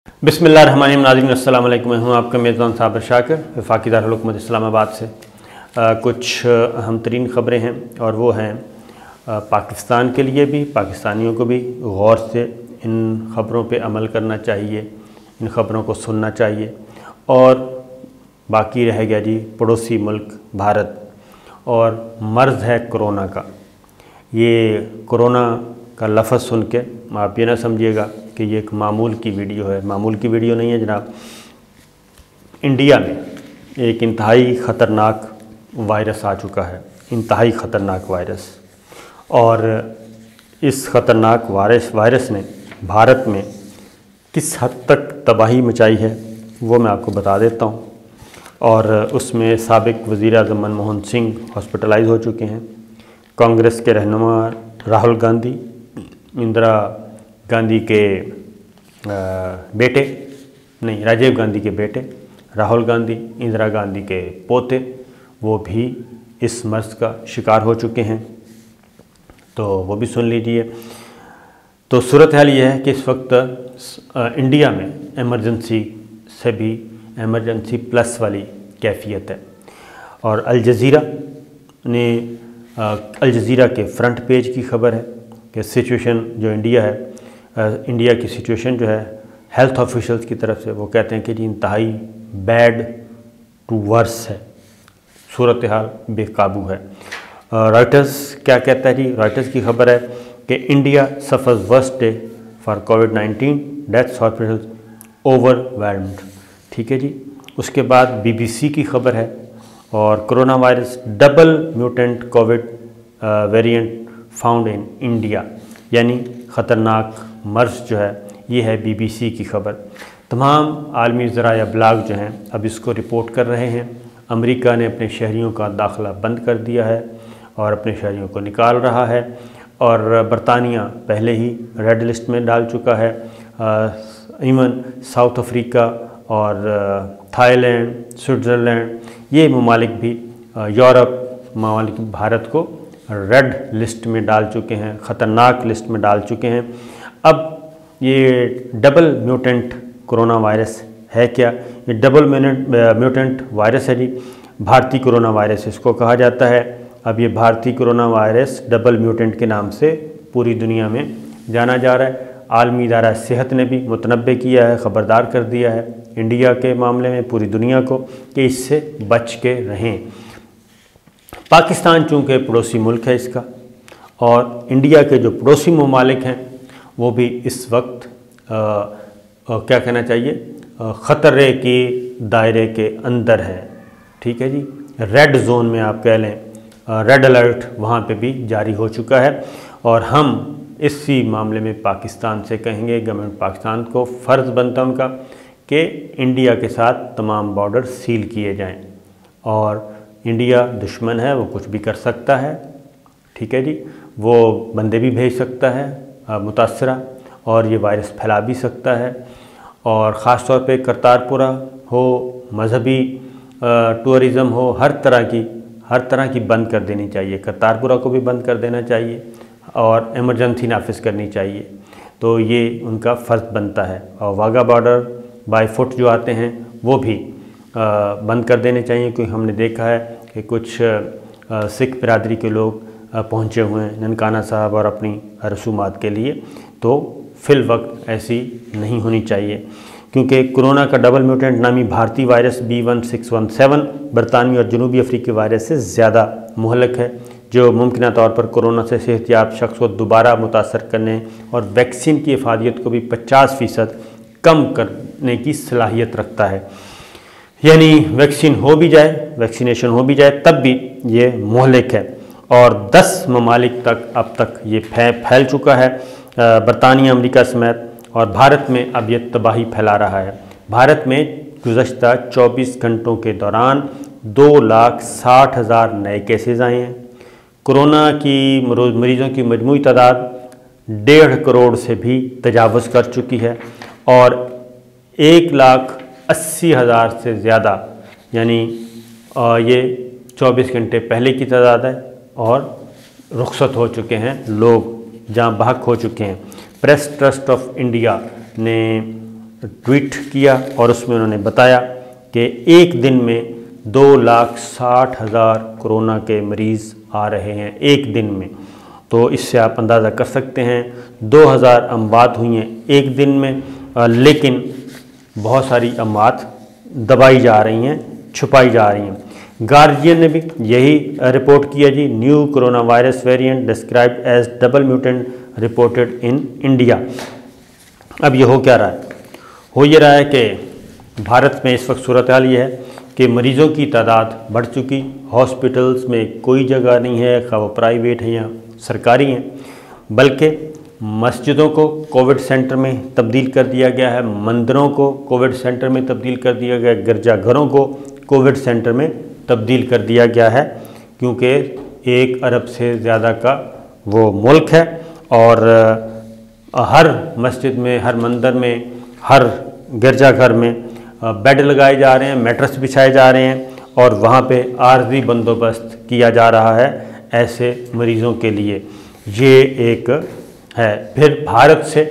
बिस्मिल्लाहिर्रहमानिर्रहीम। नाज़रीन अस्सलाम वालेकुम। मैं हूँ आपका मेज़बान साबिर शाकिर वफाकी दारुल हुकूमत इस्लामाबाद से। कुछ अहम तरीन ख़बरें हैं और वो हैं पाकिस्तान के लिए भी, पाकिस्तानियों को भी गौर से इन ख़बरों पे अमल करना चाहिए, इन ख़बरों को सुनना चाहिए। और बाकी रह गया जी पड़ोसी मुल्क भारत, और मर्ज़ है कोरोना का। ये कोरोना का लफ्ज़ सुन के आप ये ना समझिएगा कि ये एक मामूल की वीडियो है। मामूल की वीडियो नहीं है जनाब। इंडिया में एक इंतहाई ख़तरनाक वायरस आ चुका है, इंतहाई ख़तरनाक वायरस। और इस ख़तरनाक वायरस ने भारत में किस हद तक तबाही मचाई है वो मैं आपको बता देता हूँ। और उसमें साबिक़ वज़ीर-ए-आज़म मनमोहन सिंह हॉस्पिटलाइज हो चुके हैं। कांग्रेस के रहनुमा राहुल गांधी, इंदिरा गांधी के बेटे नहीं राजीव गांधी के बेटे राहुल गांधी, इंदिरा गांधी के पोते, वो भी इस मर्ज़ का शिकार हो चुके हैं। तो वो भी सुन लीजिए। तो सूरत हाल ये है कि इस वक्त इंडिया में एमरजेंसी से भी एमरजेंसी प्लस वाली कैफियत है। और अल जज़ीरा के फ्रंट पेज की ख़बर है कि सिचुएशन जो इंडिया है, इंडिया की सिचुएशन जो है हेल्थ ऑफिशियल्स की तरफ से वो कहते हैं कि जी इंतहाई बैड टू वर्स है, सूरत हाल बेकाबू है। रॉयटर्स क्या कहता है जी? रॉयटर्स की ख़बर है कि India suffers worst day for covid, deaths hospitals overwhelmed. ठीक है जी। उसके बाद BBC की ख़बर है, और corona virus double mutant Covid variant found in India, यानी ख़तरनाक मर्ज़ जो है ये है BBC की ख़बर। तमाम आलमी ज़राया ब्लॉग जो हैं अब इसको रिपोर्ट कर रहे हैं। अमेरिका ने अपने शहरियों का दाखिला बंद कर दिया है और अपने शहरियों को निकाल रहा है। और बरतानिया पहले ही रेड लिस्ट में डाल चुका है। इवन साउथ अफ्रीका और थाईलैंड, स्विट्ज़रलैंड, ये ममालिक भी, यूरोप ममालिक भारत को रेड लिस्ट में डाल चुके हैं, ख़तरनाक लिस्ट में डाल चुके हैं। अब ये डबल म्यूटेंट कोरोना वायरस है क्या? ये डबल म्यूटेंट वायरस है जी, भारतीय कोरोना वायरस इसको कहा जाता है। अब ये भारतीय कोरोना वायरस डबल म्यूटेंट के नाम से पूरी दुनिया में जाना जा रहा है। आलमी इदारा सेहत ने भी मुतनब्बे किया है, ख़बरदार कर दिया है इंडिया के मामले में पूरी दुनिया को कि इससे बच के रहें। पाकिस्तान चूँकि पड़ोसी मुल्क है इसका, और इंडिया के जो पड़ोसी ममालिक हैं वो भी इस वक्त क्या कहना चाहिए, ख़तरे के दायरे के अंदर है। ठीक है जी। रेड जोन में आप कह लें, रेड अलर्ट वहाँ पे भी जारी हो चुका है। और हम इसी मामले में पाकिस्तान से कहेंगे, गवर्नमेंट पाकिस्तान को फ़र्ज़ बनता उनका कि इंडिया के साथ तमाम बॉर्डर सील किए जाएं। और इंडिया दुश्मन है, वो कुछ भी कर सकता है। ठीक है जी। वो बंदे भी भेज सकता है मुतासरा, और ये वायरस फैला भी सकता है। और ख़ास तौर पे करतारपुरा हो, मजहबी टूरिज़म हो, हर तरह की बंद कर देनी चाहिए। करतारपुरा को भी बंद कर देना चाहिए और इमरजेंसी नाफिज करनी चाहिए। तो ये उनका फ़र्ज़ बनता है। और वाघा बॉर्डर बाय फुट जो आते हैं वो भी बंद कर देने चाहिए, क्योंकि हमने देखा है कि कुछ सिख बिरादरी के लोग पहुँचे हुए हैं ननकाना साहब और अपनी रसूमात के लिए। तो फ़िल वक्त ऐसी नहीं होनी चाहिए, क्योंकि कोरोना का डबल म्यूटेंट नामी भारतीय वायरस B1617 बरतानवी और जनूबी अफ्रीकी वायरस से ज़्यादा मुहलक है, जो मुमकिन तौर पर कोरोना से सेहतयाब शख्स को दोबारा मुतासर करने और वैक्सीन की इफादियत को भी 50% कम करने की सलाहियत रखता है। यानी वैक्सीन हो भी जाए, वैक्सीनेशन हो भी जाए, तब भी ये मुहलिक है। और 10 ममालिक तक अब तक ये फैल चुका है, बरतानिया, अमेरिका समेत। और भारत में अब ये तबाही फैला रहा है। भारत में गुज़श्ता 24 घंटों के दौरान 2,60,000 नए केसेस आए हैं। कोरोना की मरीज़ों की मजमूई तादाद 1.5 करोड़ से भी तजावुज़ कर चुकी है। और 1,80,000 से ज़्यादा, यानी ये 24 घंटे पहले की तादाद है, और रुखसत हो चुके हैं लोग, जहाँ बहक हो चुके हैं। प्रेस ट्रस्ट ऑफ इंडिया ने ट्वीट किया और उसमें उन्होंने बताया कि एक दिन में 2,60,000 कोरोना के मरीज़ आ रहे हैं एक दिन में। तो इससे आप अंदाज़ा कर सकते हैं 2,000 अमवात हुई हैं एक दिन में, लेकिन बहुत सारी अमवात दबाई जा रही हैं, छुपाई जा रही हैं। गार्जियन ने भी यही रिपोर्ट किया जी, new corona virus variant described as double mutant reported in India. अब ये हो क्या रहा है? हो ये रहा है कि भारत में इस वक्त सूरत हाल ये है कि मरीज़ों की तादाद बढ़ चुकी, हॉस्पिटल्स में कोई जगह नहीं है, खा वो प्राइवेट हैं या सरकारी हैं, बल्कि मस्जिदों को कोविड सेंटर में तब्दील कर दिया गया है, मंदिरों को कोविड सेंटर में तब्दील कर दिया गया है, गिरजाघरों को कोविड सेंटर में तब्दील कर दिया गया है, क्योंकि 1 अरब से ज़्यादा का वो मुल्क है और हर मस्जिद में, हर मंदिर में, हर गिरजाघर में बेड लगाए जा रहे हैं, मैट्रेस बिछाए जा रहे हैं और वहाँ पे आर्जी बंदोबस्त किया जा रहा है ऐसे मरीज़ों के लिए। ये एक है। फिर भारत से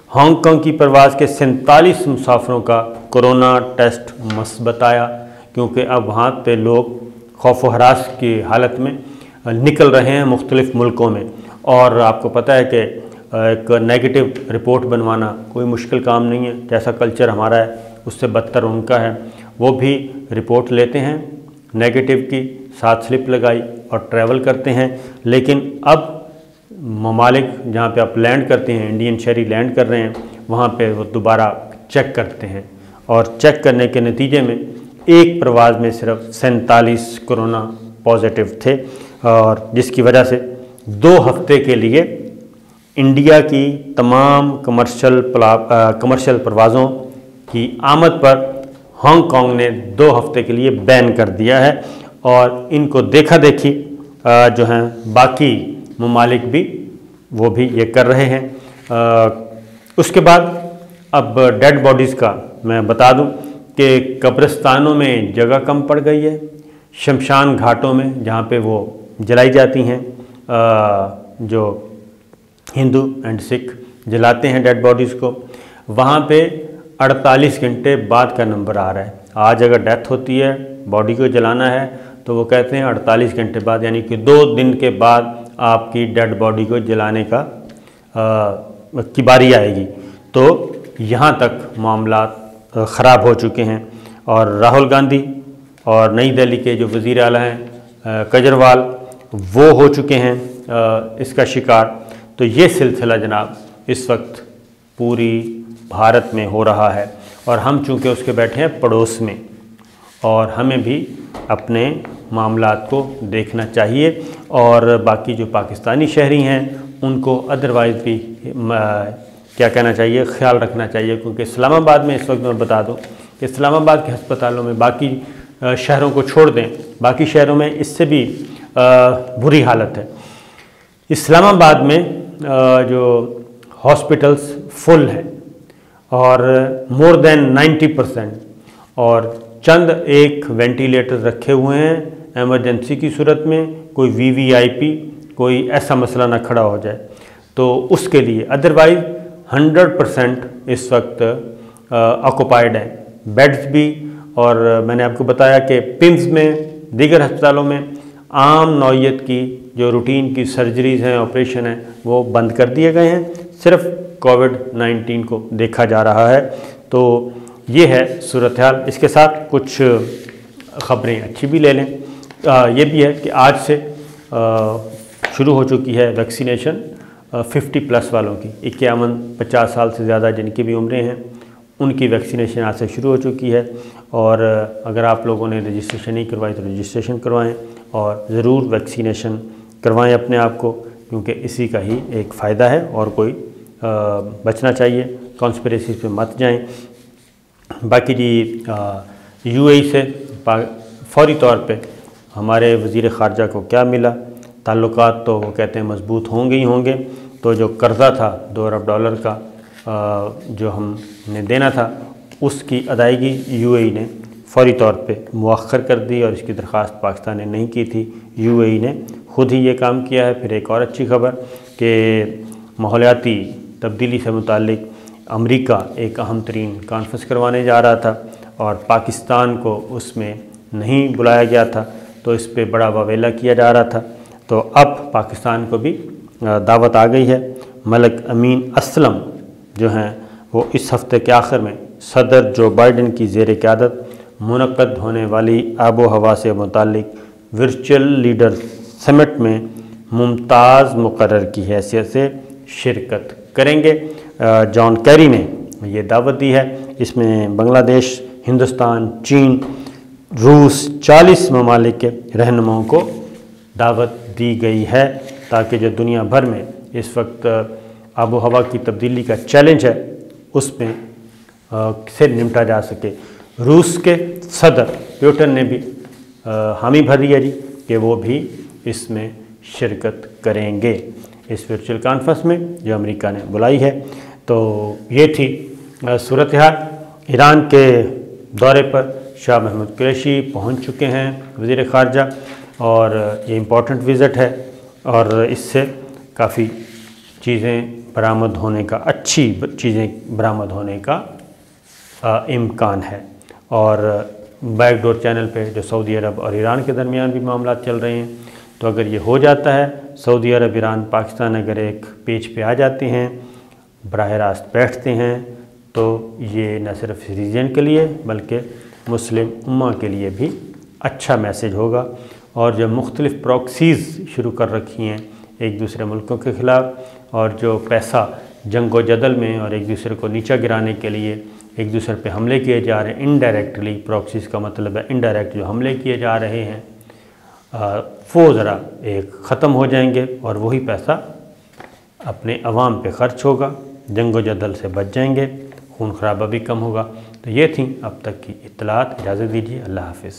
हांगकांग की परवाज़ के 47 मुसाफिरों का कोरोना टेस्ट मस्बत आया, क्योंकि अब वहाँ पे लोग खौफ व हरास की हालत में निकल रहे हैं मुख्तलिफ़ मुल्कों में। और आपको पता है कि एक नेगेटिव रिपोर्ट बनवाना कोई मुश्किल काम नहीं है, जैसा कल्चर हमारा है उससे बदतर उनका है। वो भी रिपोर्ट लेते हैं नेगेटिव की, साथ स्लिप लगाई और ट्रैवल करते हैं। लेकिन अब ममालिक जहाँ पे आप लैंड करते हैं, इंडियन शहरी लैंड कर रहे हैं, वहाँ पे वो दोबारा चेक करते हैं और चेक करने के नतीजे में एक प्रवास में सिर्फ 47 कोरोना पॉजिटिव थे, और जिसकी वजह से 2 हफ्ते के लिए इंडिया की तमाम कमर्शियल परवाज़ों की आमद पर हांगकांग ने 2 हफ्ते के लिए बैन कर दिया है। और इनको देखा देखी जो हैं बाकी ममालिक भी वो भी ये कर रहे हैं। उसके बाद अब डेड बॉडीज़ का मैं बता दूं कि कब्रिस्तानों में जगह कम पड़ गई है, शमशान घाटों में जहाँ पे वो जलाई जाती हैं, जो हिंदू एंड सिख जलाते हैं डेड बॉडीज़ को, वहाँ पे 48 घंटे बाद का नंबर आ रहा है। आज अगर डेथ होती है, बॉडी को जलाना है, तो वो कहते हैं 48 घंटे बाद, यानी कि 2 दिन के बाद आपकी डेड बॉडी को जलाने का की बारी आएगी। तो यहाँ तक मामला ख़राब हो चुके हैं। और राहुल गांधी और नई दिल्ली के जो वज़ीर आला हैं केजरीवाल, वो हो चुके हैं इसका शिकार। तो ये सिलसिला जनाब इस वक्त पूरी भारत में हो रहा है, और हम चूँकि उसके बैठे हैं पड़ोस में, और हमें भी अपने मामलात को देखना चाहिए। और बाकी जो पाकिस्तानी शहरी हैं उनको अदरवाइज़ भी क्या कहना चाहिए, ख्याल रखना चाहिए, क्योंकि इस्लामाबाद में इस वक्त मैं बता दूं कि इस्लामाबाद के अस्पतालों में, बाकी शहरों को छोड़ दें, बाकी शहरों में इससे भी बुरी हालत है। इस्लामाबाद में जो हॉस्पिटल्स फुल हैं और मोर देन 90%, और चंद एक वेंटिलेटर रखे हुए हैं एमरजेंसी की सूरत में, कोई वीवीआईपी कोई ऐसा मसला ना खड़ा हो जाए तो उसके लिए। अदरवाइज़ 100% इस वक्त ऑक्युपाइड है बेड्स भी। और मैंने आपको बताया कि पिम्स में, दीगर अस्पतालों में आम नौइयत की जो रूटीन की सर्जरीज़ हैं, ऑपरेशन हैं, वो बंद कर दिए गए हैं, सिर्फ कोविड-19 को देखा जा रहा है। तो ये है सूरत हाल। इसके साथ कुछ ख़बरें अच्छी भी ले लें। ये भी है कि आज से शुरू हो चुकी है वैक्सीनेशन 50+ वालों की, 51-50 साल से ज़्यादा जिनकी भी उम्रें हैं उनकी वैक्सीनेशन आज से शुरू हो चुकी है। और अगर आप लोगों ने रजिस्ट्रेशन नहीं करवाई तो रजिस्ट्रेशन करवाएं और ज़रूर वैक्सीनेशन करवाएं अपने आप को, क्योंकि इसी का ही एक फ़ायदा है और कोई बचना चाहिए, कॉन्स्पिरेसी पे मत जाएं। बाकी जी यूएई से फौरी तौर पे हमारे वज़ीर ख़ारजा को क्या मिला, ताल्लुकात तो वो कहते हैं मजबूत होंगे ही होंगे। तो जो कर्ज़ा था $2 अरब का जो हमने देना था, उसकी अदायगी यूएई ने फौरी तौर पे मुअख्खर कर दी, और इसकी दरख्वास्त पाकिस्तान ने नहीं की थी, यूएई ने ख़ुद ही ये काम किया है। फिर एक और अच्छी खबर कि माहौलियाती तब्दीली से मुताल्लिक अमेरिका एक अहम तरीन कॉन्फ्रेंस करवाने जा रहा था और पाकिस्तान को उसमें नहीं बुलाया गया था, तो इस पे बड़ा वावेला किया जा रहा था। तो अब पाकिस्तान को भी दावत आ गई है। मलिक अमीन असलम जो हैं वो इस हफ्ते के आखिर में सदर जो बाइडेन की ज़ेर क़यादत मुनक़्क़द होने वाली आबो हवा से मुतालिक वर्चुअल लीडर समिट में मुमताज़ मुकर्रर की हैसियत से शिरकत करेंगे। जॉन कैरी ने ये दावत दी है। इसमें बांग्लादेश, हिंदुस्तान, चीन, रूस 40 ममालिक के रहनुमाओं को दावत दी गई है ताकि जो दुनिया भर में इस वक्त आबो हवा की तब्दीली का चैलेंज है उसमें से निपटा जा सके। रूस के सदर पुतिन ने भी हामी भरी है जी कि वो भी इसमें शिरकत करेंगे इस वर्चुअल कॉन्फ्रेंस में जो अमेरिका ने बुलाई है। तो ये थी सूरत हाल। ईरान के दौरे पर शाह महमूद कुरैशी पहुंच चुके हैं वज़ीर ख़ारजा, और ये इम्पॉर्टेंट विज़िट है और इससे काफ़ी चीज़ें बरामद होने का, अच्छी चीज़ें बरामद होने का इम्कान है। और बैकडोर चैनल पे जो सऊदी अरब और ईरान के दरमियान भी मामला चल रहे हैं, तो अगर ये हो जाता है, सऊदी अरब, ईरान, पाकिस्तान अगर एक पेज पे आ जाते हैं, बराह रास्त बैठते हैं, तो ये न सिर्फ रीजन के लिए बल्कि मुस्लिम उम्मा के लिए भी अच्छा मैसेज होगा। और जो मुख्तलिफ़ प्रॉक्सीज़ शुरू कर रखी हैं एक दूसरे मुल्कों के ख़िलाफ़, और जो पैसा जंग व जदल में और एक दूसरे को नीचा गिराने के लिए एक दूसरे पे हमले किए जा रहे हैं, इनडायरेक्टली, प्रॉक्सीज़ का मतलब है इनडायरेक्ट जो हमले किए जा रहे हैं, वो ज़रा एक ख़त्म हो जाएंगे और वही पैसा अपने अवाम पे ख़र्च होगा, जंग व जदल से बच जाएंगे, खून खराबा भी कम होगा। तो ये थी अब तक की इत्तलात। इजाज़त दीजिए, अल्लाह हाफ़िज़।